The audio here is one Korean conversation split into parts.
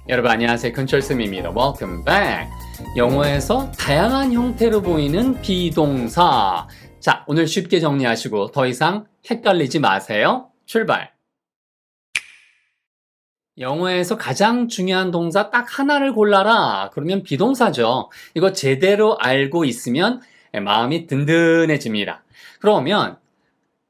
여러분 안녕하세요. 컨철쌤입니다. Welcome back. 영어에서 다양한 형태로 보이는 비동사. 자, 오늘 쉽게 정리하시고 더 이상 헷갈리지 마세요. 출발. 영어에서 가장 중요한 동사 딱 하나를 골라라. 그러면 비동사죠. 이거 제대로 알고 있으면 마음이 든든해집니다. 그러면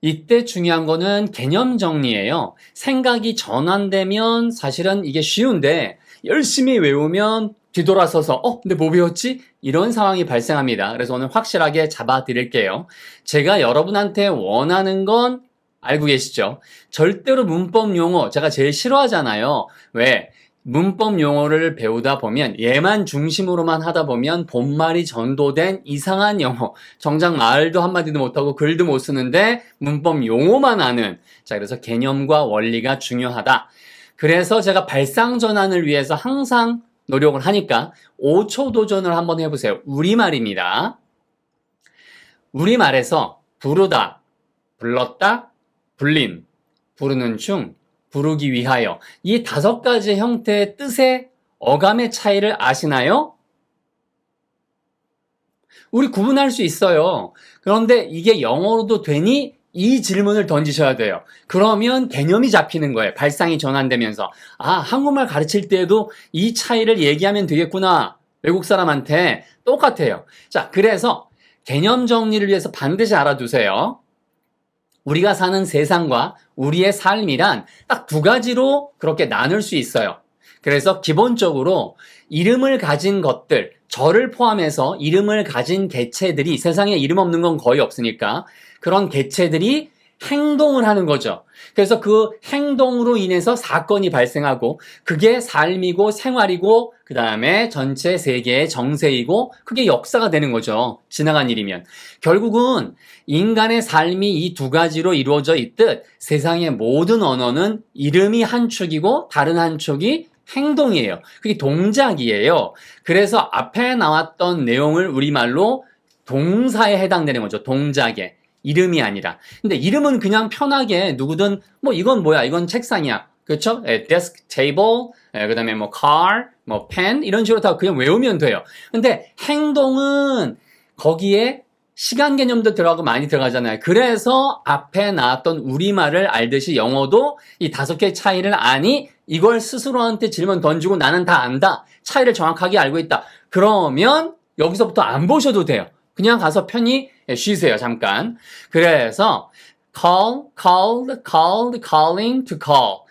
이때 중요한 거는 개념 정리예요. 생각이 전환되면 사실은 이게 쉬운데 열심히 외우면 뒤돌아서서 근데 뭐 배웠지? 이런 상황이 발생합니다. 그래서 오늘 확실하게 잡아 드릴게요. 제가 여러분한테 원하는 건 알고 계시죠? 절대로 문법 용어 제가 제일 싫어하잖아요. 왜? 문법 용어를 배우다 보면 얘만 중심으로만 하다 보면 본말이 전도된 이상한 영어, 정작 말도 한마디도 못하고 글도 못 쓰는데 문법 용어만 아는, 자, 그래서 개념과 원리가 중요하다. 그래서 제가 발상 전환을 위해서 항상 노력을 하니까 5초 도전을 한번 해보세요. 우리말입니다. 우리말에서 부르다, 불렀다, 불림, 부르는 중, 부르기 위하여, 이 5가지 형태의 뜻의 어감의 차이를 아시나요? 우리 구분할 수 있어요. 그런데 이게 영어로도 되니? 이 질문을 던지셔야 돼요. 그러면 개념이 잡히는 거예요. 발상이 전환되면서. 아, 한국말 가르칠 때에도 이 차이를 얘기하면 되겠구나. 외국 사람한테 똑같아요. 자, 그래서 개념 정리를 위해서 반드시 알아두세요. 우리가 사는 세상과 우리의 삶이란 딱 2가지로 그렇게 나눌 수 있어요. 그래서 기본적으로 이름을 가진 것들, 저를 포함해서 이름을 가진 개체들이, 세상에 이름 없는 건 거의 없으니까 그런 개체들이 행동을 하는 거죠. 그래서 그 행동으로 인해서 사건이 발생하고 그게 삶이고 생활이고 그 다음에 전체 세계의 정세이고 그게 역사가 되는 거죠. 지나간 일이면. 결국은 인간의 삶이 이 2가지로 이루어져 있듯 세상의 모든 언어는 이름이 한 축이고 다른 한 축이 행동이에요. 그게 동작이에요. 그래서 앞에 나왔던 내용을 우리말로 동사에 해당되는 거죠. 동작에. 이름이 아니라. 근데 이름은 그냥 편하게 누구든 뭐 이건 뭐야? 이건 책상이야. 그렇죠? desk, table, 그다음에 뭐 car, 뭐 pen 이런 식으로 다 그냥 외우면 돼요. 근데 행동은 거기에 시간 개념도 들어가고 많이 들어가잖아요. 그래서 앞에 나왔던 우리말을 알듯이 영어도 이 5개의 차이를 아니 이걸 스스로한테 질문 던지고 나는 다 안다. 차이를 정확하게 알고 있다. 그러면 여기서부터 안 보셔도 돼요. 그냥 가서 편히 쉬세요, 잠깐. 그래서 call, called, called, calling, to call.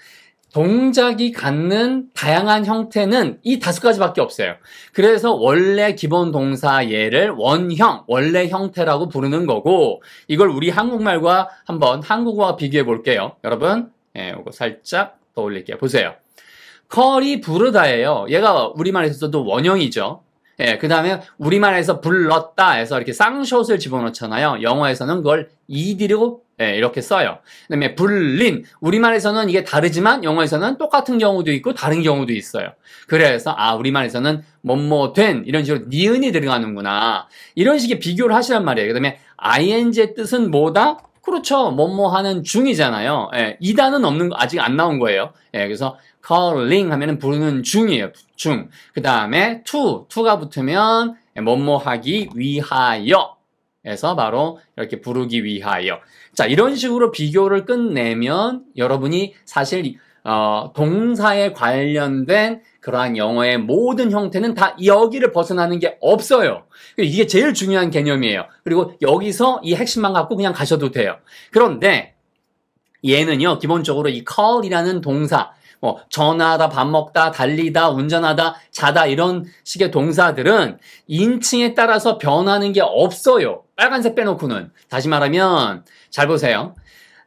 동작이 갖는 다양한 형태는 이 5가지밖에 없어요. 그래서 원래 기본 동사 얘를 원형, 원래 형태라고 부르는 거고, 이걸 우리 한국말과 한번 한국어와 비교해 볼게요. 여러분, 이거 살짝 떠올릴게요. 보세요. call이 부르다예요. 얘가 우리말에서도 원형이죠. 그 다음에 우리말에서 불렀다 해서 이렇게 쌍숏을 집어넣잖아요. 영어에서는 그걸 ed로 이렇게 써요. 그 다음에 불린, 우리말에서는 이게 다르지만 영어에서는 똑같은 경우도 있고 다른 경우도 있어요. 그래서 우리말에서는 뭐뭐 된 이런 식으로 니은이 들어가는구나. 이런 식의 비교를 하시란 말이에요. 그 다음에 ing의 뜻은 뭐다? 그렇죠. 뭐뭐 하는 중이잖아요. 이다는 없는 거, 아직 안 나온 거예요. 그래서 calling 하면은 부르는 중이에요. 중. 그 다음에 to가 붙으면 뭐뭐 하기 위하여. 에서 바로 이렇게 부르기 위하여. 자, 이런 식으로 비교를 끝내면 여러분이 사실 동사에 관련된 그러한 영어의 모든 형태는 다 여기를 벗어나는 게 없어요. 이게 제일 중요한 개념이에요. 그리고 여기서 이 핵심만 갖고 그냥 가셔도 돼요. 그런데 얘는요, 기본적으로 이 call이라는 동사, 전화하다, 밥 먹다, 달리다, 운전하다, 자다 이런 식의 동사들은 인칭에 따라서 변하는 게 없어요. 빨간색 빼놓고는. 다시 말하면 잘 보세요.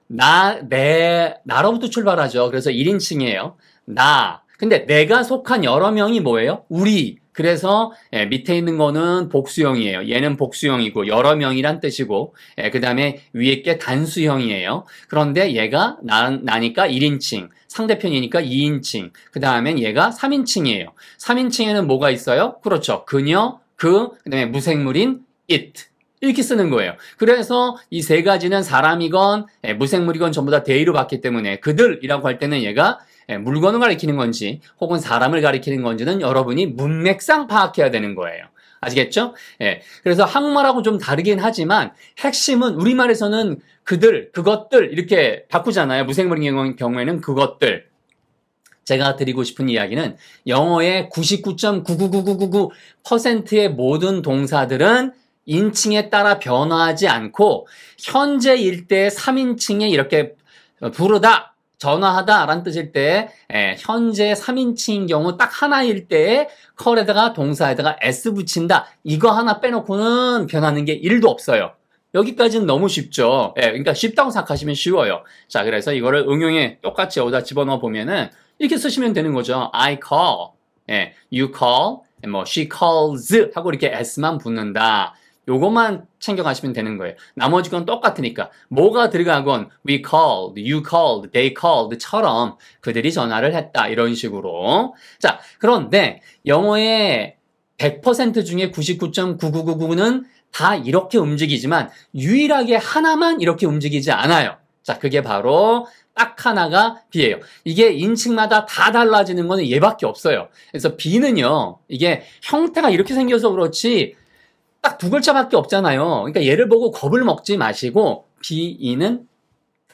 나로부터 출발하죠. 그래서 1인칭이에요. 나. 근데 내가 속한 여러 명이 뭐예요? 우리. 그래서 밑에 있는 거는 복수형이에요. 얘는 복수형이고 여러 명이란 뜻이고 그 다음에 위에 게 단수형이에요. 그런데 얘가 나니까 1인칭, 상대편이니까 2인칭, 그 다음엔 얘가 3인칭이에요. 3인칭에는 뭐가 있어요? 그렇죠. 그녀, 그 다음에 무생물인 it. 이렇게 쓰는 거예요. 그래서 이 3가지는 사람이건 무생물이건 전부 다 대의로 봤기 때문에 그들이라고 할 때는 얘가 물건을 가리키는 건지 혹은 사람을 가리키는 건지는 여러분이 문맥상 파악해야 되는 거예요. 아시겠죠? 그래서 한국말하고 좀 다르긴 하지만 핵심은 우리말에서는 그들, 그것들 이렇게 바꾸잖아요. 무생물인 경우에는 그것들. 제가 드리고 싶은 이야기는 영어의 99.99999%의 모든 동사들은 인칭에 따라 변화하지 않고 현재 일대의 3인칭에 이렇게 부르다, 전화하다 라는 뜻일 때 현재 3인칭인 경우 딱 하나일 때에 컬에다가 동사에다가 s 붙인다. 이거 하나 빼놓고는 변하는 게 1도 없어요. 여기까지는 너무 쉽죠. 그러니까 쉽다고 생각하시면 쉬워요. 자, 그래서 이거를 응용에 똑같이 여기다 집어넣어 보면은 이렇게 쓰시면 되는 거죠. I call, you call, 뭐 she calls 하고 이렇게 s만 붙는다. 요것만 챙겨가시면 되는 거예요. 나머지 건 똑같으니까 뭐가 들어가건 we called, you called, they called처럼 그들이 전화를 했다 이런 식으로. 자, 그런데 영어의 100% 중에 99.9999는 다 이렇게 움직이지만 유일하게 하나만 이렇게 움직이지 않아요. 자, 그게 바로 딱 하나가 B예요. 이게 인칭마다 다 달라지는 거는 얘밖에 없어요. 그래서 B는요, 이게 형태가 이렇게 생겨서 그렇지 딱 두 글자밖에 없잖아요. 그러니까 얘를 보고 겁을 먹지 마시고 B는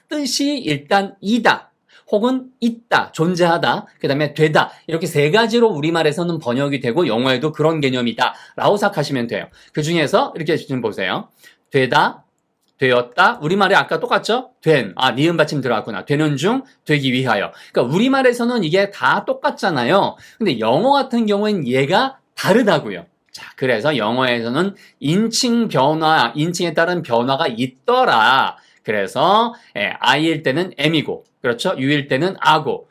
뜻이 일단 이다 혹은 있다, 존재하다, 그 다음에 되다 이렇게 세 가지로 우리말에서는 번역이 되고 영어에도 그런 개념이다 라고 생각하시면 돼요. 그 중에서 이렇게 좀 보세요. 되다, 되었다, 우리말에 아까 똑같죠? 된, 니은 받침 들어갔구나. 되는 중, 되기 위하여. 그러니까 우리말에서는 이게 다 똑같잖아요. 근데 영어 같은 경우엔 얘가 다르다고요. 자, 그래서 영어에서는 인칭 변화, 인칭에 따른 변화가 있더라. 그래서 I일 때는 am이고, 그렇죠? U일 때는 a고,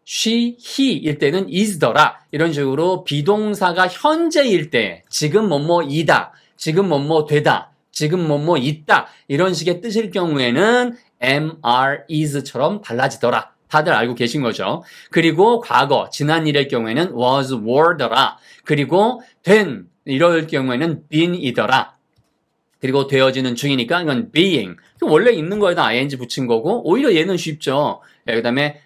she, he일 때는 is더라. 이런 식으로 비동사가 현재일 때 지금 뭐뭐이다, 지금 뭐뭐 되다, 지금 뭐뭐 있다 이런 식의 뜻일 경우에는 am, are, is처럼 달라지더라. 다들 알고 계신 거죠. 그리고 과거, 지난 일의 경우에는 was, were더라. 그리고 된, 이럴 경우에는 been이더라. 그리고 되어지는 중이니까 이건 being. 원래 있는 거에다 ing 붙인 거고 오히려 얘는 쉽죠. 그 다음에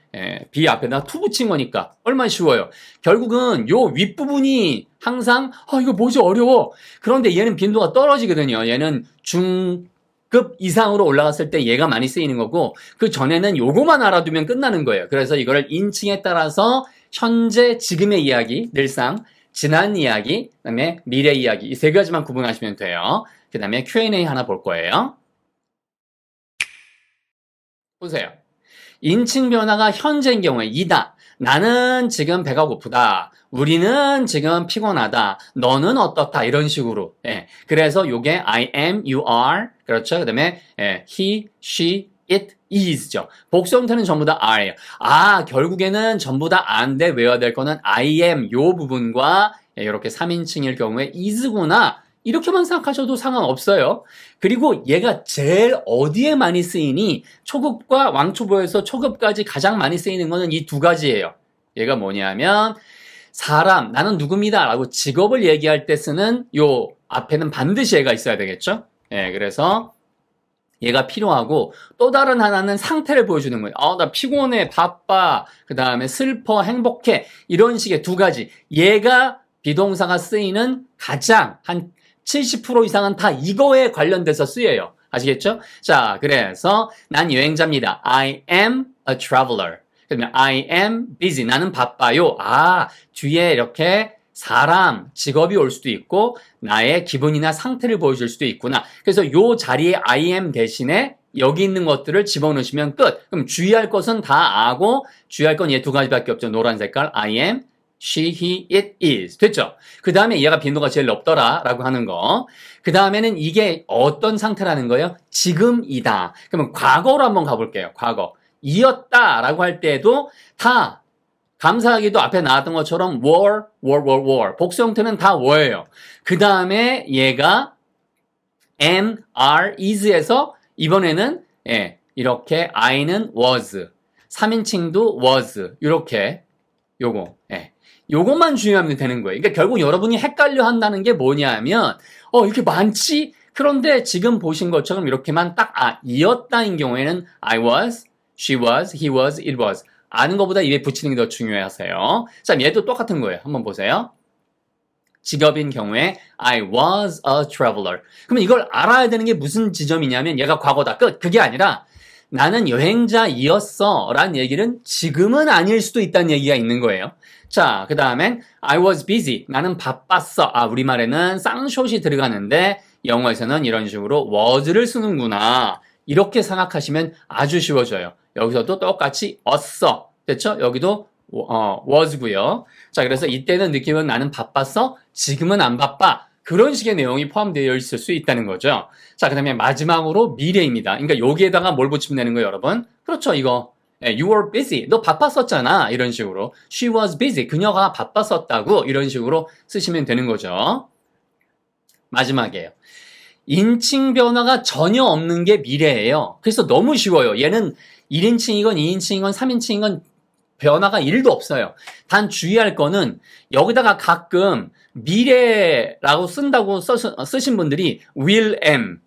be 앞에다 to 붙인 거니까 얼마나 쉬워요. 결국은 요 윗부분이 항상 이거 뭐지 어려워. 그런데 얘는 빈도가 떨어지거든요. 얘는 중급 이상으로 올라갔을 때 얘가 많이 쓰이는 거고 그 전에는 요거만 알아두면 끝나는 거예요. 그래서 이거를 인칭에 따라서 현재, 지금의 이야기, 늘상 지난 이야기, 그 다음에 미래 이야기 이 세 가지만 구분하시면 돼요. 그 다음에 Q&A 하나 볼 거예요. 보세요. 인칭 변화가 현재인 경우에 이다. 나는 지금 배가 고프다. 우리는 지금 피곤하다. 너는 어떻다. 이런 식으로. 그래서 요게 I am, you are. 그렇죠. 그 다음에 he, she, it, is죠. 복수 형태는 전부 다 are예요. 결국에는 전부 다 a인데 외워야 될 거는 I am 요 부분과 이렇게 3인칭일 경우에 is구나. 이렇게만 생각하셔도 상관없어요. 그리고 얘가 제일 어디에 많이 쓰이니 초급과 왕초보에서 초급까지 가장 많이 쓰이는 거는 이 두 가지예요. 얘가 뭐냐면 사람, 나는 누굽니다 라고 직업을 얘기할 때 쓰는 요 앞에는 반드시 얘가 있어야 되겠죠. 그래서 얘가 필요하고 또 다른 하나는 상태를 보여주는 거예요. 나 피곤해, 바빠, 그 다음에 슬퍼, 행복해 이런 식의 두 가지. 얘가 비동사가 쓰이는 가장 한 70% 이상은 다 이거에 관련돼서 쓰여요. 아시겠죠? 자, 그래서 난 여행자입니다. I am a traveler. 그러면 I am busy. 나는 바빠요. 뒤에 이렇게 사람, 직업이 올 수도 있고 나의 기분이나 상태를 보여줄 수도 있구나. 그래서 요 자리에 I am 대신에 여기 있는 것들을 집어넣으시면 끝. 그럼 주의할 것은 다 아고 주의할 건 얘 두 가지밖에 없죠. 노란 색깔 I am, she, he, it, is. 됐죠? 그 다음에 얘가 빈도가 제일 높더라 라고 하는 거. 그 다음에는 이게 어떤 상태라는 거예요? 지금이다. 그러면 과거로 한번 가볼게요. 과거. 이었다 라고 할 때에도 다 감사하게도 앞에 나왔던 것처럼 were. 복수 형태는 다 were예요. 그 다음에 얘가 am, are, is에서 이번에는 이렇게 I는 was, 3인칭도 was 이렇게 요것만 주의하면 되는 거예요. 그러니까 결국 여러분이 헷갈려 한다는 게 뭐냐면 이렇게 많지? 그런데 지금 보신 것처럼 이렇게만 딱 이었다인 경우에는 I was, she was, he was, it was. 아는 것보다 입에 붙이는 게 더 중요하세요. 자, 얘도 똑같은 거예요. 한번 보세요. 직업인 경우에 I was a traveler. 그러면 이걸 알아야 되는 게 무슨 지점이냐면 얘가 과거다. 끝. 그게 아니라 나는 여행자이었어 라는 얘기는 지금은 아닐 수도 있다는 얘기가 있는 거예요. 자, 그 다음엔 I was busy. 나는 바빴어. 아, 우리말에는 쌍숏이 들어가는데 영어에서는 이런 식으로 was를 쓰는구나. 이렇게 생각하시면 아주 쉬워져요. 여기서도 똑같이 왔어. 됐죠? 여기도 was고요. 자, 그래서 이때는 느낌은 나는 바빴어. 지금은 안 바빠. 그런 식의 내용이 포함되어 있을 수 있다는 거죠. 자, 그 다음에 마지막으로 미래입니다. 그러니까 여기에다가 뭘 붙이면 되는 거예요, 여러분? 그렇죠, 이거. You were busy. 너 바빴었잖아. 이런 식으로. She was busy. 그녀가 바빴었다고. 이런 식으로 쓰시면 되는 거죠. 마지막이에요. 인칭 변화가 전혀 없는 게 미래예요. 그래서 너무 쉬워요. 얘는 1인칭이건 2인칭이건 3인칭이건 변화가 1도 없어요. 단 주의할 거는 여기다가 가끔 미래라고 쓴다고 쓰신 분들이 will am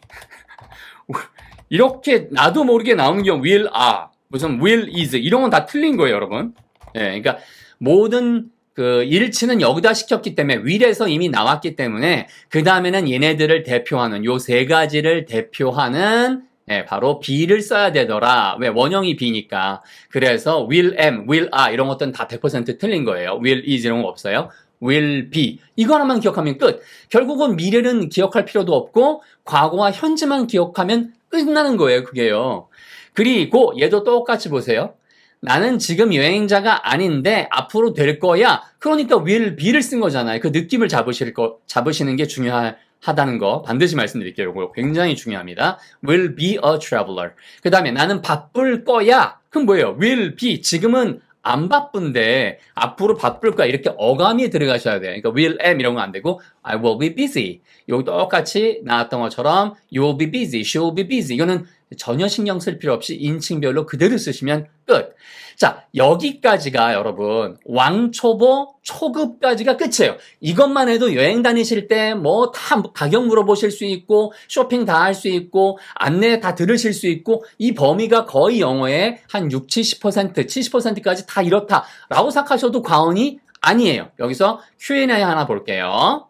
이렇게 나도 모르게 나오는 경우 will are 무슨 will is 이런 건 다 틀린 거예요, 여러분. 예, 그러니까 모든 그 일치는 여기다 시켰기 때문에 will에서 이미 나왔기 때문에 그 다음에는 얘네들을 대표하는 요 세 가지를 대표하는 바로 be를 써야 되더라. 왜? 원형이 be니까. 그래서 will am, will are 이런 것들은 다 100% 틀린 거예요. will is 이런 거 없어요. will be. 이거 하나만 기억하면 끝. 결국은 미래는 기억할 필요도 없고 과거와 현재만 기억하면 끝나는 거예요. 그게요. 그리고 얘도 똑같이 보세요. 나는 지금 여행자가 아닌데 앞으로 될 거야. 그러니까 will be를 쓴 거잖아요. 그 느낌을 잡으시는 게 중요하다는 거 반드시 말씀드릴게요. 이거 굉장히 중요합니다. will be a traveler. 그 다음에 나는 바쁠 거야. 그럼 뭐예요? will be. 지금은 안 바쁜데 앞으로 바쁠 거야. 이렇게 어감이 들어가셔야 돼요. 그러니까 will am 이런 거 안 되고 I will be busy. 여기 똑같이 나왔던 것처럼 you will be busy, she will be busy. 이거는 전혀 신경 쓸 필요 없이 인칭별로 그대로 쓰시면 끝. 자, 여기까지가 여러분 왕초보 초급까지가 끝이에요. 이것만 해도 여행 다니실 때 뭐 다 가격 물어보실 수 있고 쇼핑 다 할 수 있고 안내 다 들으실 수 있고 이 범위가 거의 영어의 한 60, 70%, 70%까지 다 이렇다라고 생각하셔도 과언이 아니에요. 여기서 Q&A 하나 볼게요.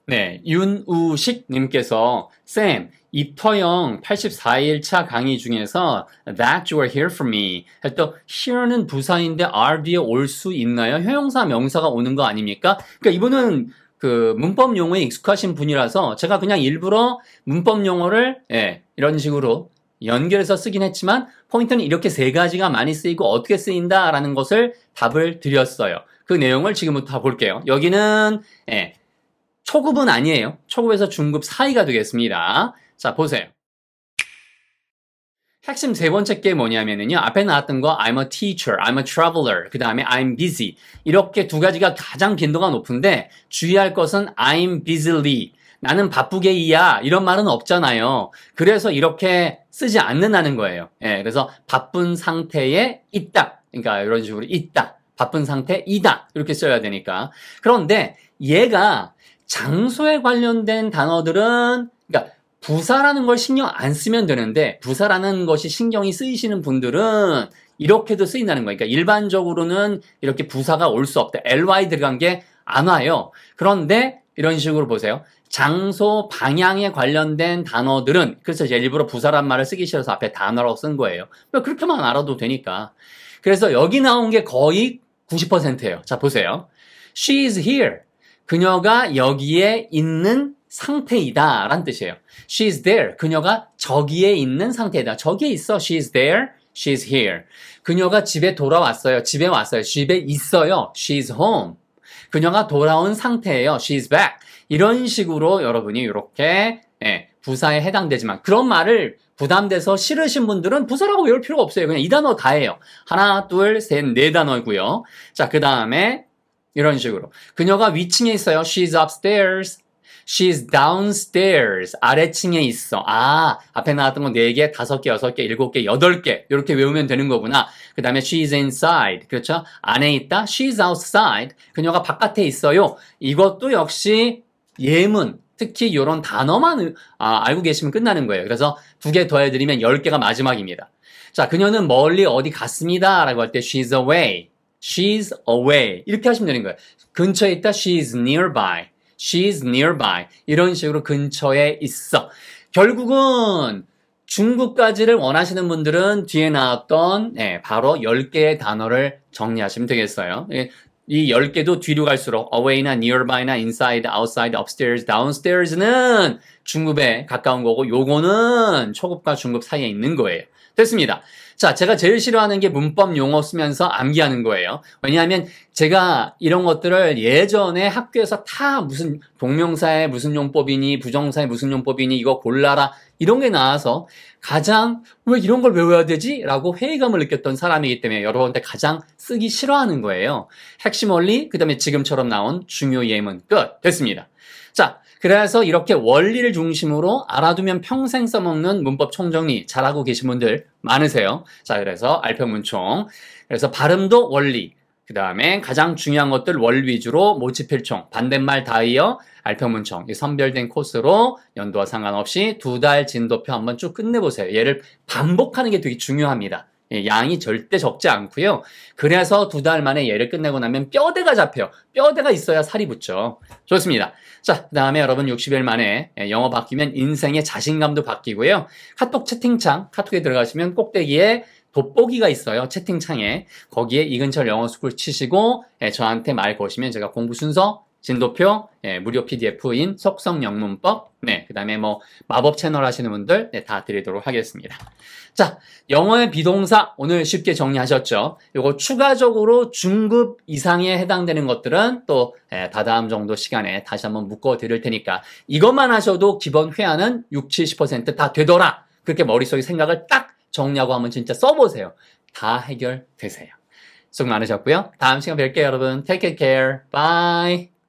네, 윤우식 님께서 쌤, 입터형 84일차 강의 중에서 that you are here for me 할 때 here는 부사인데 are 뒤에 올 수 있나요? 형용사, 명사가 오는 거 아닙니까? 그러니까 이분은 그 문법 용어에 익숙하신 분이라서 제가 그냥 일부러 문법 용어를 이런 식으로 연결해서 쓰긴 했지만 포인트는 이렇게 세 가지가 많이 쓰이고 어떻게 쓰인다라는 것을 답을 드렸어요. 그 내용을 지금부터 볼게요. 여기는 초급은 아니에요. 초급에서 중급 사이가 되겠습니다. 자, 보세요. 핵심 세 번째 게 뭐냐면요. 앞에 나왔던 거 I'm a teacher, I'm a traveler, 그 다음에 I'm busy. 이렇게 두 가지가 가장 빈도가 높은데 주의할 것은 I'm busily. 나는 바쁘게이야. 이런 말은 없잖아요. 그래서 이렇게 쓰지 않는다는 거예요. 그래서 바쁜 상태에 있다. 그러니까 이런 식으로 있다. 바쁜 상태이다. 이렇게 써야 되니까. 그런데 얘가 장소에 관련된 단어들은 그러니까 부사라는 걸 신경 안 쓰면 되는데 부사라는 것이 신경이 쓰이시는 분들은 이렇게도 쓰인다는 거예요. 그러니까 일반적으로는 이렇게 부사가 올 수 없다. ly 들어간 게 안 와요. 그런데 이런 식으로 보세요. 장소, 방향에 관련된 단어들은 그래서 제가 일부러 부사란 말을 쓰기 싫어서 앞에 단어라고 쓴 거예요. 그렇게만 알아도 되니까. 그래서 여기 나온 게 거의 90%예요. 자, 보세요. She is here. 그녀가 여기에 있는 상태이다 라는 뜻이에요. She's there. 그녀가 저기에 있는 상태이다. 저기에 있어. She's there. She's here. 그녀가 집에 돌아왔어요. 집에 왔어요. 집에 있어요. She's home. 그녀가 돌아온 상태예요. She's back. 이런 식으로 여러분이 이렇게 부사에 해당되지만 그런 말을 부담돼서 싫으신 분들은 부사라고 외울 필요가 없어요. 그냥 이 단어 다예요. 하나, 둘, 셋, 네 단어고요. 자, 그 다음에 이런 식으로 그녀가 위층에 있어요. She's upstairs. She's downstairs. 아래층에 있어. 아, 앞에 나왔던 건 4개, 5개, 6개, 7개, 8개 이렇게 외우면 되는 거구나. 그 다음에 she's inside. 그렇죠? 안에 있다. She's outside. 그녀가 바깥에 있어요. 이것도 역시 예문. 특히 이런 단어만 알고 계시면 끝나는 거예요. 그래서 2개 더해드리면 10개가 마지막입니다. 자, 그녀는 멀리 어디 갔습니다. 라고 할 때 she's away. she's away. 이렇게 하시면 되는 거예요. 근처에 있다. she's nearby. she's nearby. 이런 식으로 근처에 있어. 결국은 중국까지를 원하시는 분들은 뒤에 나왔던 바로 10개의 단어를 정리하시면 되겠어요. 이 10개도 뒤로 갈수록 away나 nearby나 inside, outside, upstairs, downstairs는 중급에 가까운 거고 요거는 초급과 중급 사이에 있는 거예요. 됐습니다. 자, 제가 제일 싫어하는 게 문법 용어 쓰면서 암기하는 거예요. 왜냐하면 제가 이런 것들을 예전에 학교에서 다 무슨 동명사의 무슨 용법이니 부정사의 무슨 용법이니 이거 골라라 이런 게 나와서 가장 왜 이런 걸 외워야 되지? 라고 회의감을 느꼈던 사람이기 때문에 여러분한테 가장 쓰기 싫어하는 거예요. 핵심 원리, 그 다음에 지금처럼 나온 중요 예문 끝. 됐습니다. 자, 그래서 이렇게 원리를 중심으로 알아두면 평생 써먹는 문법 총정리 잘하고 계신 분들 많으세요. 자, 그래서 알평문총. 그래서 발음도 원리. 그 다음에 가장 중요한 것들 월 위주로 모치필총, 반대말 다 이어 알평문총. 이 선별된 코스로 연도와 상관없이 2달 진도표 한번 쭉 끝내보세요. 얘를 반복하는 게 되게 중요합니다. 양이 절대 적지 않고요. 그래서 2달 만에 얘를 끝내고 나면 뼈대가 잡혀요. 뼈대가 있어야 살이 붙죠. 좋습니다. 자, 그 다음에 여러분 60일 만에 영어 바뀌면 인생의 자신감도 바뀌고요. 카톡 채팅창, 카톡에 들어가시면 꼭대기에 돋보기가 있어요. 채팅창에. 거기에 이근철 영어스쿨 치시고 저한테 말 거시면 제가 공부 순서, 진도표, 무료 PDF인 속성영문법, 그 다음에 뭐 마법 채널 하시는 분들 다 드리도록 하겠습니다. 자, 영어의 비동사 오늘 쉽게 정리하셨죠? 요거 추가적으로 중급 이상에 해당되는 것들은 또 다다음 정도 시간에 다시 한번 묶어 드릴 테니까 이것만 하셔도 기본 회화는 60-70%다 되더라. 그렇게 머릿속에 생각을 딱 정리하고 한번 진짜 써보세요. 다 해결되세요. 수고 많으셨고요. 다음 시간 뵐게요, 여러분. Take care. Bye.